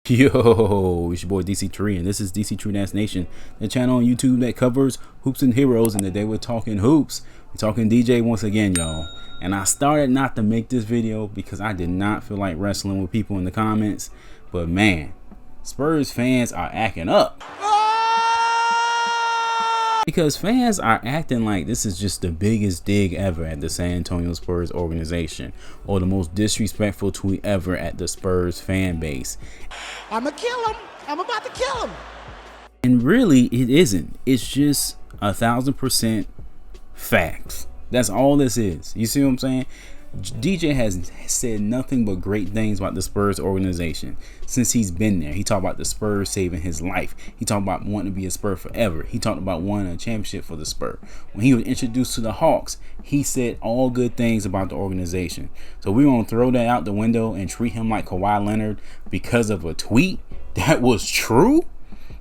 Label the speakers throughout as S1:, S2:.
S1: Yo, it's your boy Dctree, and this is Dctree-Nation, the channel on YouTube that covers hoops and heroes. And today we're talking hoops. We're talking DJ once again, y'all. And I started not to make this video because I did not feel like wrestling with people in the comments. But man, Spurs fans are acting up. Because fans are acting like this is just the biggest dig ever at the San Antonio Spurs organization, or the most disrespectful tweet ever at the Spurs fan base.
S2: I'ma kill him. I'm about to kill him.
S1: And really, it isn't. It's just 1000% facts. That's all this is. You see what I'm saying? DJ has said nothing but great things about the Spurs organization since he's been there. He talked about the Spurs saving his life. He talked about wanting to be a Spur forever. He talked about winning a championship for the Spur. When he was introduced to the Hawks, he said all good things about the organization. So we're going to throw that out the window and treat him like Kawhi Leonard because of a tweet that was true?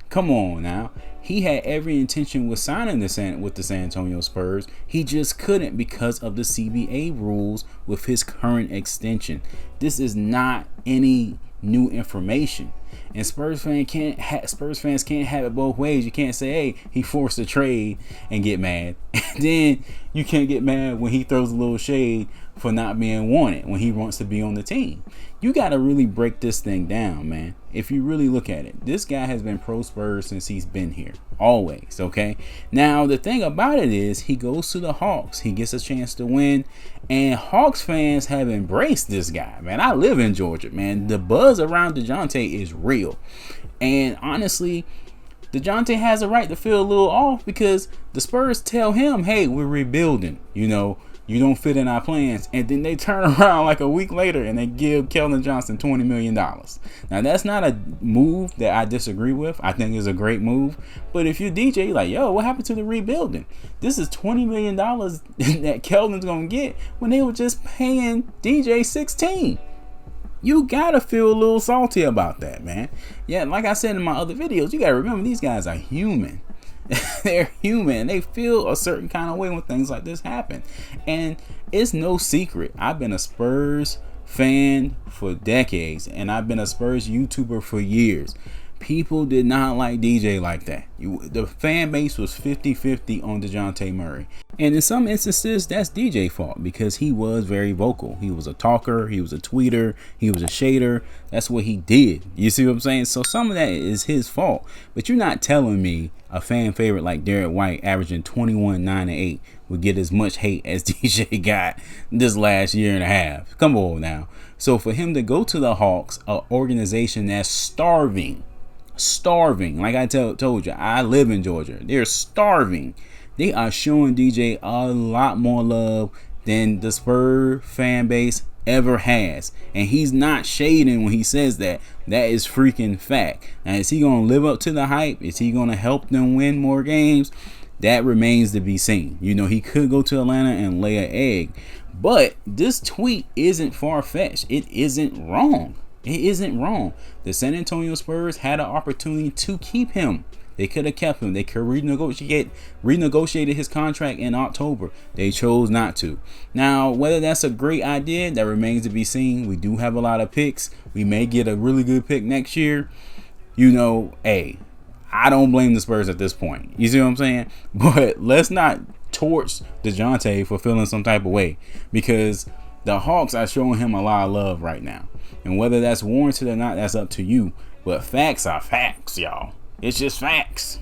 S1: Come on now. He had every intention with signing with the San Antonio Spurs. He just couldn't because of the CBA rules with his current extension. This is not any new information. And Spurs fans can't have it both ways. You can't say, hey, he forced a trade and get mad. And then you can't get mad when he throws a little shade for not being wanted when he wants to be on the team. You got to really break this thing down, man. If you really look at it, this guy has been pro Spurs since he's been here. Always, okay? Now, the thing about it is he goes to the Hawks. He gets a chance to win. And Hawks fans have embraced this guy, man. I live in Georgia, man. The buzz around DeJounte is real. And honestly, DeJounte has a right to feel a little off because the Spurs tell him, hey, we're rebuilding. You don't fit in our plans. And then they turn around like a week later and they give Keldon Johnson $20 million. Now, that's not a move that I disagree with. I think it's a great move. But if you're DJ, you're like, yo, what happened to the rebuilding? This is $20 million that Keldon's going to get when they were just paying DJ 16. You got to feel a little salty about that, man. Yeah, like I said in my other videos, you got to remember these guys are human. They're human. They feel a certain kind of way when things like this happen. And it's no secret. I've been a Spurs fan for decades, and I've been a Spurs YouTuber for years. People did not like DJ like that. The fan base was 50-50 on DeJounte Murray. And in some instances, that's DJ's fault because he was very vocal. He was a talker. He was a tweeter. He was a shader. That's what he did. You see what I'm saying? So some of that is his fault. But you're not telling me a fan favorite like Derek White averaging 21, 9, and 8 would get as much hate as DJ got this last year and a half. Come on now. So for him to go to the Hawks, an organization that's starving, like I told you, I live in Georgia. They're starving. They are showing DJ a lot more love than the Spur fan base ever has, and he's not shading when he says that. That is freaking fact. Now, is he gonna live up to the hype? Is he gonna help them win more games? That remains to be seen. He could go to Atlanta and lay an egg, but this tweet isn't far-fetched. It isn't wrong. It isn't wrong. The San Antonio Spurs had an opportunity to keep him. They could have kept him. They could renegotiated his contract in October. They chose not to. Now, whether that's a great idea, that remains to be seen. We do have a lot of picks. We may get a really good pick next year. Hey, I don't blame the Spurs at this point. You see what I'm saying? But let's not torch DeJounte for feeling some type of way, because the Hawks are showing him a lot of love right now. And whether that's warranted or not, that's up to you. But facts are facts, y'all. It's just facts.